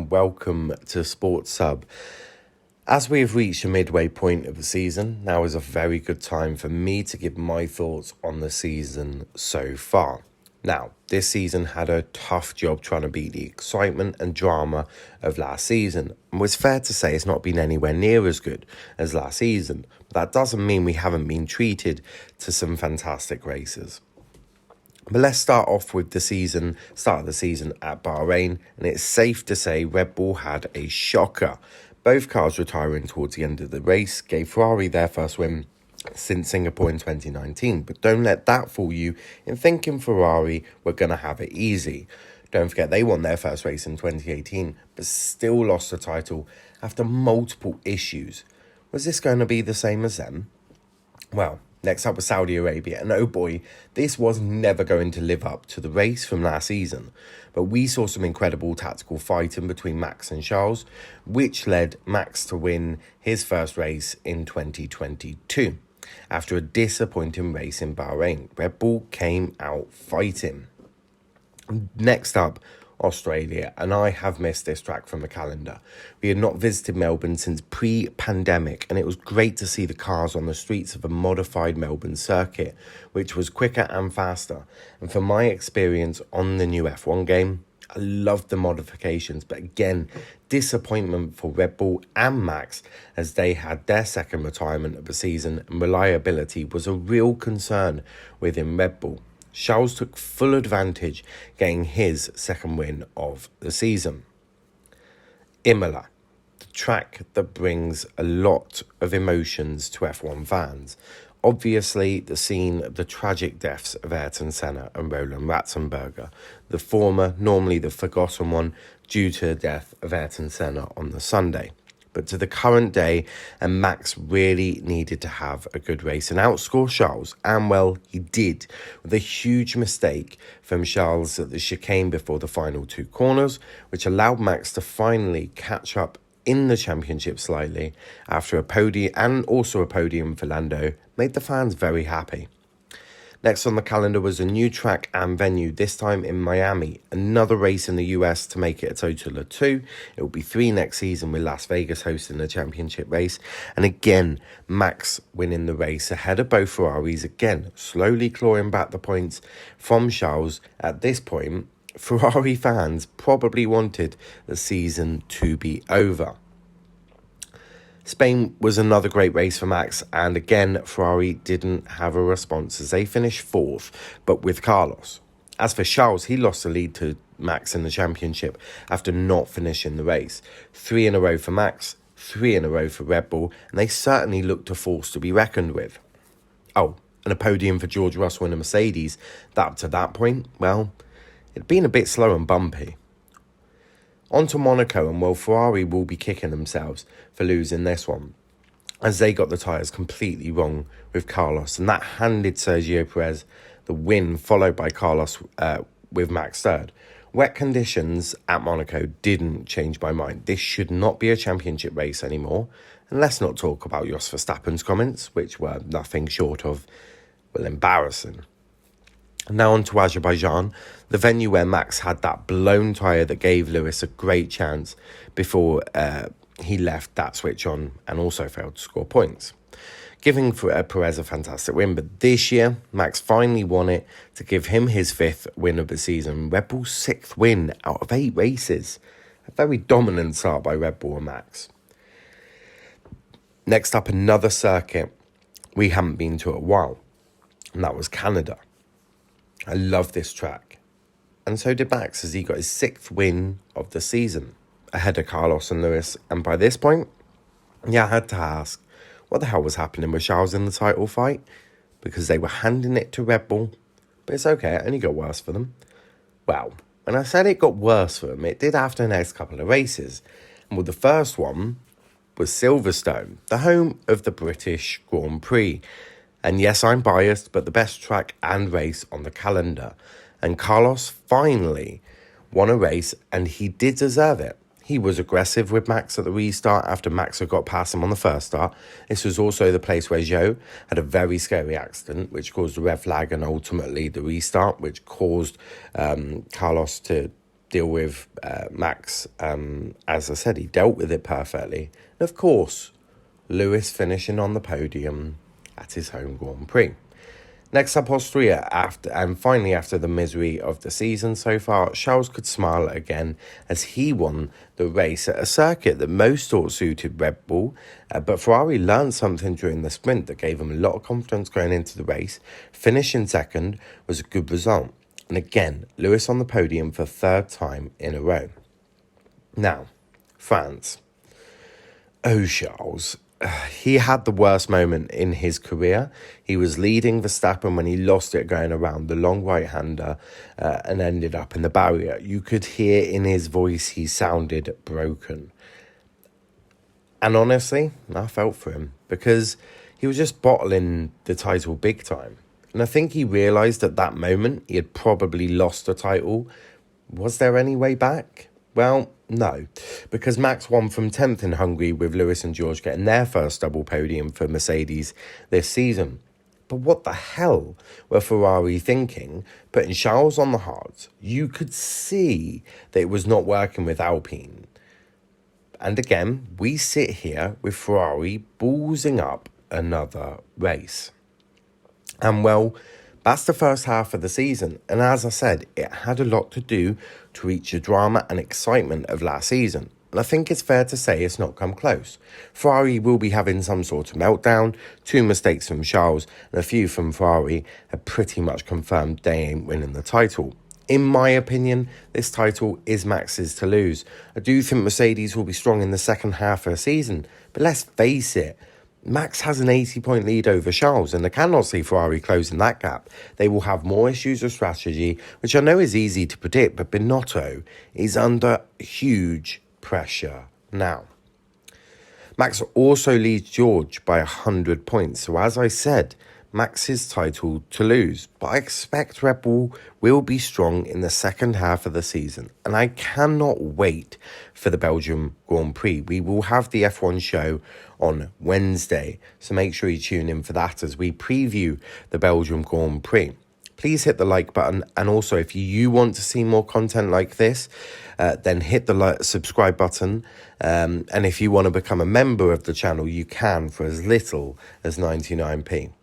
and welcome to Sports Sub. As we have reached the midway point of the season, now is a very good time for me to give my thoughts on the season so far. Now, this season had a tough job trying to beat the excitement and drama of last season, and it's fair to say it's not been anywhere near as good as last season, but that doesn't mean we haven't been treated to some fantastic races. But let's start off with the start of the season at Bahrain, and it's safe to say Red Bull had a shocker. Both cars retiring towards the end of the race gave Ferrari their first win since Singapore in 2019, but don't let that fool you in thinking Ferrari were going to have it easy. Don't forget they won their first race in 2018, but still lost the title after multiple issues. Was this going to be the same as them? Well, next up was Saudi Arabia, and oh boy, this was never going to live up to the race from last season. But we saw some incredible tactical fighting between Max and Charles, which led Max to win his first race in 2022. After a disappointing race in Bahrain, Red Bull came out fighting. Next up, Australia, and I have missed this track from the calendar. We had not visited Melbourne since pre-pandemic, and it was great to see the cars on the streets of a modified Melbourne circuit, which was quicker and faster. And from my experience on the new F1 game, I loved the modifications, but again, disappointment for Red Bull and Max as they had their second retirement of the season, and reliability was a real concern within Red Bull. Charles took full advantage, getting his second win of the season. Imola, the track that brings a lot of emotions to F1 fans. Obviously, the scene of the tragic deaths of Ayrton Senna and Roland Ratzenberger, the former normally the forgotten one due to the death of Ayrton Senna on the Sunday. But to the current day, and Max really needed to have a good race and outscore Charles, and well, he did, with a huge mistake from Charles at the chicane before the final two corners, which allowed Max to finally catch up in the championship slightly after a podium, and also a podium for Lando, made the fans very happy. Next on the calendar was a new track and venue, this time in Miami. Another race in the US to make it a total of 2. It will be 3 next season, with Las Vegas hosting the championship race. And again, Max winning the race ahead of both Ferraris, again, slowly clawing back the points from Charles. At this point, Ferrari fans probably wanted the season to be over. Spain was another great race for Max, and again, Ferrari didn't have a response as they finished 4th, but with Carlos. As for Charles, he lost the lead to Max in the championship after not finishing the race. 3 in a row for Max, 3 in a row for Red Bull, and they certainly looked a force to be reckoned with. Oh, and a podium for George Russell in a Mercedes, that up to that point, well, it'd been a bit slow and bumpy. On to Monaco, and well, Ferrari will be kicking themselves for losing this one, as they got the tyres completely wrong with Carlos, and that handed Sergio Perez the win, followed by Carlos with Max third. Wet conditions at Monaco didn't change my mind. This should not be a championship race anymore, and let's not talk about Jos Verstappen's comments, which were nothing short of, well, embarrassing. Now on to Azerbaijan, the venue where Max had that blown tyre that gave Lewis a great chance before he left that switch on and also failed to score points, giving Perez a fantastic win. But this year, Max finally won it to give him his 5th win of the season, Red Bull's 6th win out of 8 races. A very dominant start by Red Bull and Max. Next up, another circuit we haven't been to a while, and that was Canada. I love this track, and so did Max, as he got his 6th win of the season ahead of Carlos and Lewis. And by this point, I had to ask, what the hell was happening with Charles in the title fight? Because they were handing it to Red Bull, but it's okay, it only got worse for them. Well, when I said it got worse for them, it did after the next couple of races. And well, the first one was Silverstone, the home of the British Grand Prix. And yes, I'm biased, but the best track and race on the calendar. And Carlos finally won a race, and he did deserve it. He was aggressive with Max at the restart after Max had got past him on the first start. This was also the place where Zhou had a very scary accident, which caused the red flag and ultimately the restart, which caused Carlos to deal with Max. As I said, he dealt with it perfectly. And of course, Lewis finishing on the podium at his home Grand Prix. Next up, Austria, after the misery of the season so far, Charles could smile again as he won the race at a circuit that most thought suited Red Bull, but Ferrari learned something during the sprint that gave him a lot of confidence going into the race. Finishing second was a good result, and again, Lewis on the podium for third time in a row. Now, France. Oh, Charles. He had the worst moment in his career. He was leading Verstappen when he lost it going around the long right-hander and ended up in the barrier. You could hear in his voice he sounded broken. And honestly, I felt for him because he was just bottling the title big time. And I think he realised at that moment he had probably lost the title. Was there any way back? Well, no, because Max won from 10th in Hungary with Lewis and George getting their first double podium for Mercedes this season. But what the hell were Ferrari thinking? Putting Charles on the hards. You could see that it was not working with Alpine. And again, we sit here with Ferrari ballsing up another race. And well, that's the first half of the season, and as I said, it had a lot to do to reach the drama and excitement of last season. And I think it's fair to say it's not come close. Ferrari will be having some sort of meltdown. 2 mistakes from Charles and a few from Ferrari have pretty much confirmed they ain't winning the title. In my opinion, this title is Max's to lose. I do think Mercedes will be strong in the second half of the season, but let's face it, Max has an 80-point lead over Charles, and I cannot see Ferrari closing that gap. They will have more issues of strategy, which I know is easy to predict, but Binotto is under huge pressure now. Max also leads George by 100 points, so as I said, Max's title to lose. But I expect Red Bull will be strong in the second half of the season, and I cannot wait for the Belgium Grand Prix. We will have the F1 show on Wednesday, so make sure you tune in for that as we preview the Belgium Grand Prix. Please hit the like button, and also if you want to see more content like this, then hit the subscribe button, and if you want to become a member of the channel, you can for as little as 99p.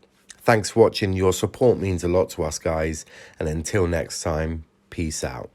Thanks for watching. Your support means a lot to us, guys. And until next time, peace out.